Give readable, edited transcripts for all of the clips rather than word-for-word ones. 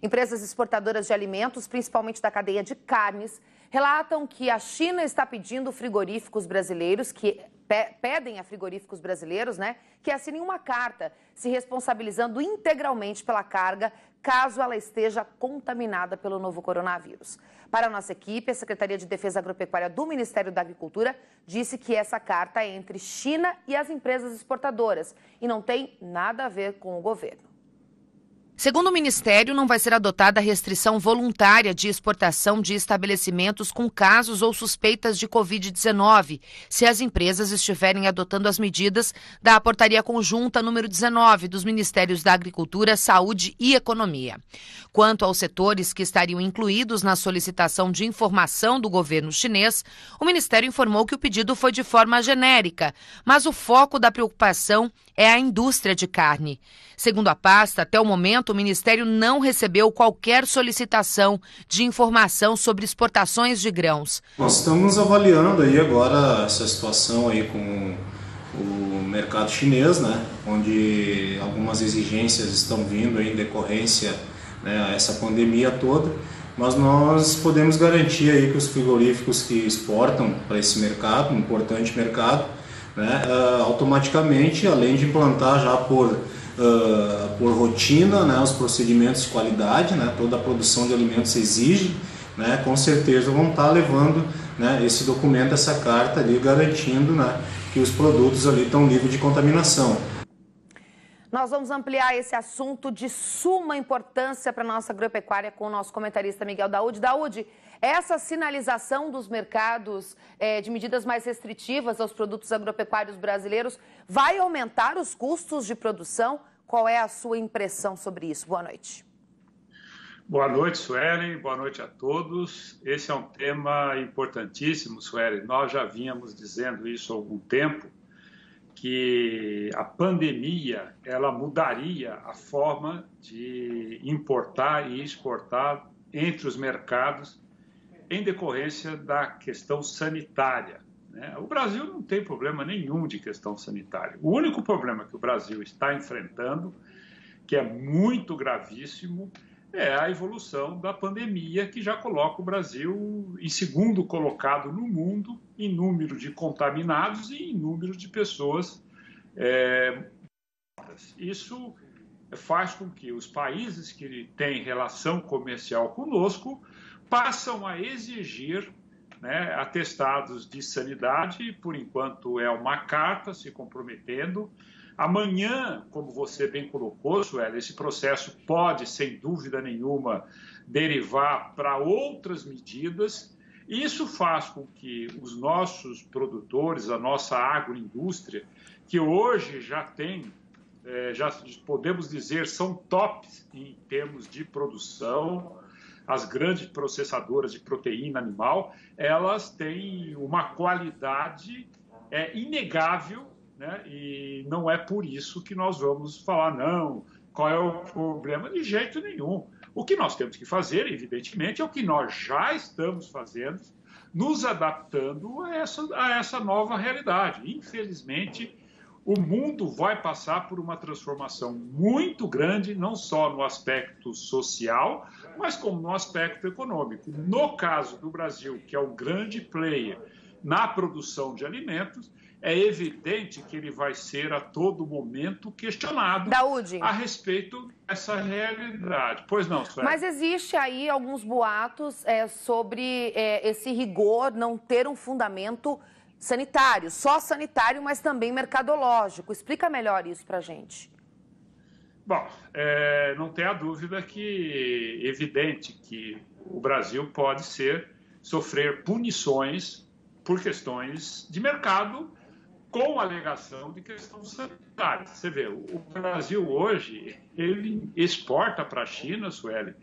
Empresas exportadoras de alimentos, principalmente da cadeia de carnes, relatam que a China está pedindo frigoríficos brasileiros pedem a frigoríficos brasileiros, que assinem uma carta se responsabilizando integralmente pela carga, caso ela esteja contaminada pelo novo coronavírus. Para a nossa equipe, a Secretaria de Defesa Agropecuária do Ministério da Agricultura disse que essa carta é entre China e as empresas exportadoras e não tem nada a ver com o governo. Segundo o Ministério, não vai ser adotada a restrição voluntária de exportação de estabelecimentos com casos ou suspeitas de Covid-19, se as empresas estiverem adotando as medidas da Portaria Conjunta número 19 dos Ministérios da Agricultura, Saúde e Economia. Quanto aos setores que estariam incluídos na solicitação de informação do governo chinês, o Ministério informou que o pedido foi de forma genérica, mas o foco da preocupação é a indústria de carne. Segundo a pasta, até o momento, o Ministério não recebeu qualquer solicitação de informação sobre exportações de grãos. Nós estamos avaliando aí agora essa situação aí com o mercado chinês, onde algumas exigências estão vindo aí em decorrência a essa pandemia toda, mas nós podemos garantir aí que os frigoríficos que exportam para esse mercado, um importante mercado, automaticamente, além de implantar já por rotina, os procedimentos de qualidade, toda a produção de alimentos exige, com certeza vão estar levando esse documento, essa carta ali, garantindo que os produtos ali estão livres de contaminação. Nós vamos ampliar esse assunto de suma importância para a nossa agropecuária com o nosso comentarista Miguel Daúde. Daúde, essa sinalização dos mercados de medidas mais restritivas aos produtos agropecuários brasileiros vai aumentar os custos de produção? Qual é a sua impressão sobre isso? Boa noite. Boa noite, Sueli. Boa noite a todos. Esse é um tema importantíssimo, Sueli. Nós já vínhamos dizendo isso há algum tempo, que a pandemia ela mudaria a forma de importar e exportar entre os mercados em decorrência da questão sanitária. O Brasil não tem problema nenhum de questão sanitária. O único problema que o Brasil está enfrentando, que é muito gravíssimo, é a evolução da pandemia, que já coloca o Brasil em segundo colocado no mundo em número de contaminados e em número de pessoas mortas. Isso faz com que os países que têm relação comercial conosco passam a exigir atestados de sanidade. Por enquanto é uma carta se comprometendo. Amanhã, como você bem colocou, Sueli, esse processo pode, sem dúvida nenhuma, derivar para outras medidas. Isso faz com que os nossos produtores, a nossa agroindústria, que hoje já tem, já podemos dizer, são tops em termos de produção, as grandes processadoras de proteína animal, elas têm uma qualidade inegável, e não é por isso que nós vamos falar, não, qual é o problema? De jeito nenhum. O que nós temos que fazer, evidentemente, é o que nós já estamos fazendo, nos adaptando a essa nova realidade. Infelizmente, o mundo vai passar por uma transformação muito grande, não só no aspecto social, mas como no aspecto econômico. No caso do Brasil, que é o grande player na produção de alimentos, é evidente que ele vai ser a todo momento questionado, Daúde, a respeito dessa realidade. Pois não, Sueli? Mas existe aí alguns boatos sobre esse rigor não ter um fundamento sanitário, só sanitário, mas também mercadológico. Explica melhor isso para a gente. Bom, não tem a dúvida que é evidente que o Brasil pode sofrer punições por questões de mercado, com alegação de questão sanitária. Você vê, o Brasil hoje, ele exporta para a China, Sueli,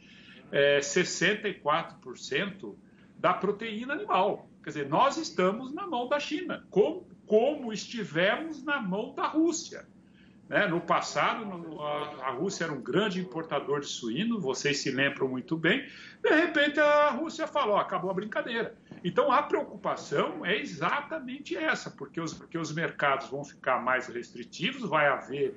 64% da proteína animal. Quer dizer, nós estamos na mão da China, como estivemos na mão da Rússia. No passado, a Rússia era um grande importador de suíno, vocês se lembram muito bem. De repente, a Rússia falou, acabou a brincadeira. Então, a preocupação é exatamente essa, porque os mercados vão ficar mais restritivos, vai haver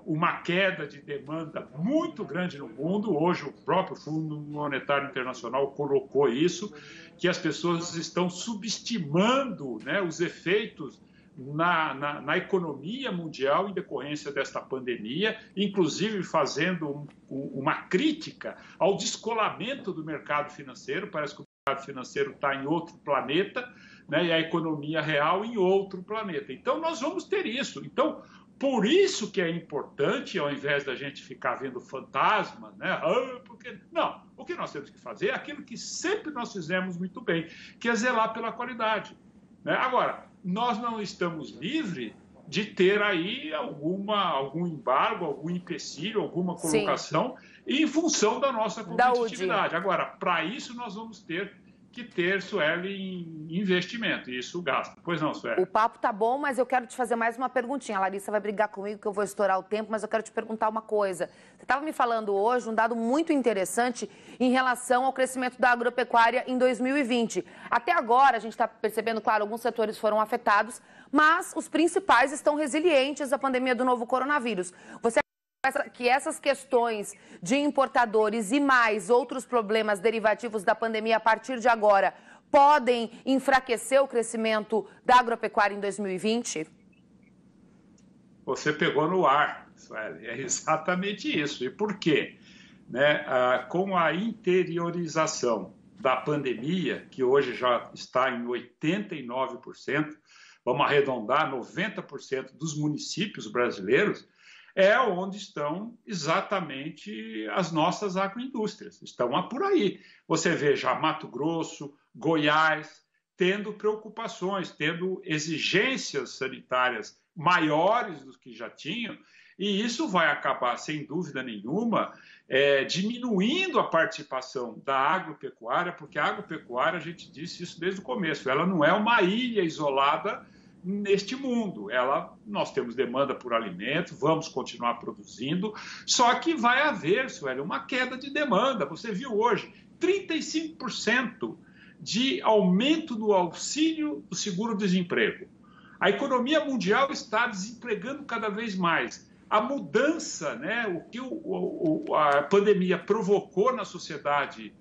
uma queda de demanda muito grande no mundo. Hoje o próprio Fundo Monetário Internacional colocou isso, que as pessoas estão subestimando, né, os efeitos na economia mundial em decorrência desta pandemia, inclusive fazendo uma crítica ao descolamento do mercado financeiro. Parece que o mercado financeiro está em outro planeta, né, e a economia real em outro planeta. Então, nós vamos ter isso. Então, por isso que é importante, ao invés da gente ficar vendo fantasmas, né? Não, o que nós temos que fazer é aquilo que sempre nós fizemos muito bem, que é zelar pela qualidade, né? Agora, nós não estamos livres de ter aí algum embargo, algum empecilho, alguma colocação em função da nossa competitividade. Agora, para isso nós vamos ter que ter, Sueli, investimento, e isso gasta. Pois não, Sueli? O papo tá bom, mas eu quero te fazer mais uma perguntinha. A Larissa vai brigar comigo que eu vou estourar o tempo, mas eu quero te perguntar uma coisa. Você estava me falando hoje um dado muito interessante em relação ao crescimento da agropecuária em 2020. Até agora, a gente está percebendo, claro, alguns setores foram afetados, mas os principais estão resilientes à pandemia do novo coronavírus. Você que essas questões de importadores e mais outros problemas derivativos da pandemia a partir de agora podem enfraquecer o crescimento da agropecuária em 2020? Você pegou no ar, Sueli. É exatamente isso. E por quê? Né? Com a interiorização da pandemia, que hoje já está em 89%, vamos arredondar, 90% dos municípios brasileiros, é onde estão exatamente as nossas agroindústrias. Estão por aí. Você vê já Mato Grosso, Goiás, tendo preocupações, tendo exigências sanitárias maiores do que já tinham, e isso vai acabar, sem dúvida nenhuma, diminuindo a participação da agropecuária, porque a agropecuária, a gente disse isso desde o começo, ela não é uma ilha isolada neste mundo. Nós temos demanda por alimento, vamos continuar produzindo, só que vai haver, Sueli, uma queda de demanda. Você viu hoje 35% de aumento do auxílio do seguro-desemprego. A economia mundial está desempregando cada vez mais. A mudança, né, o que a pandemia provocou na sociedade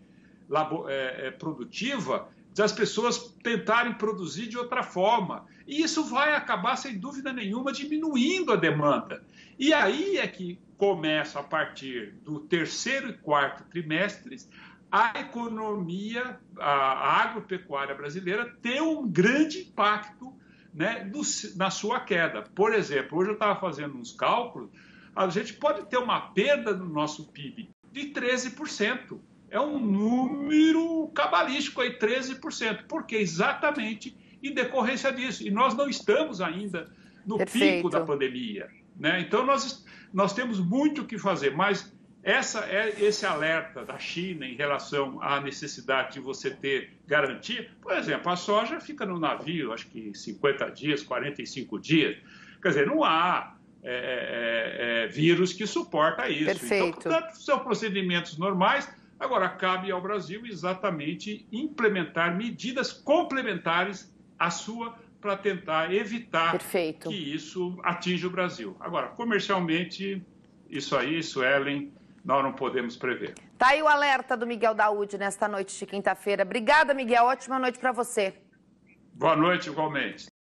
produtiva, das pessoas tentarem produzir de outra forma. E isso vai acabar, sem dúvida nenhuma, diminuindo a demanda. E aí é que começa, a partir do terceiro e quarto trimestres, a economia, a agropecuária brasileira ter um grande impacto, né, na sua queda. Por exemplo, hoje eu estava fazendo uns cálculos, a gente pode ter uma perda no nosso PIB de 13%. É um número cabalístico aí, 13%, porque exatamente em decorrência disso. E nós não estamos ainda no pico da pandemia, né? Então, nós temos muito o que fazer, mas esse alerta da China em relação à necessidade de você ter garantia, por exemplo, a soja fica no navio, acho que 50 dias, 45 dias. Quer dizer, não há vírus que suporta isso. Perfeito. Então, portanto, são procedimentos normais. Agora, cabe ao Brasil exatamente implementar medidas complementares à sua para tentar evitar que isso atinja o Brasil. Agora, comercialmente, isso aí, Suelen, nós não podemos prever. Tá aí o alerta do Miguel Daúde nesta noite de quinta-feira. Obrigada, Miguel. Ótima noite para você. Boa noite, igualmente.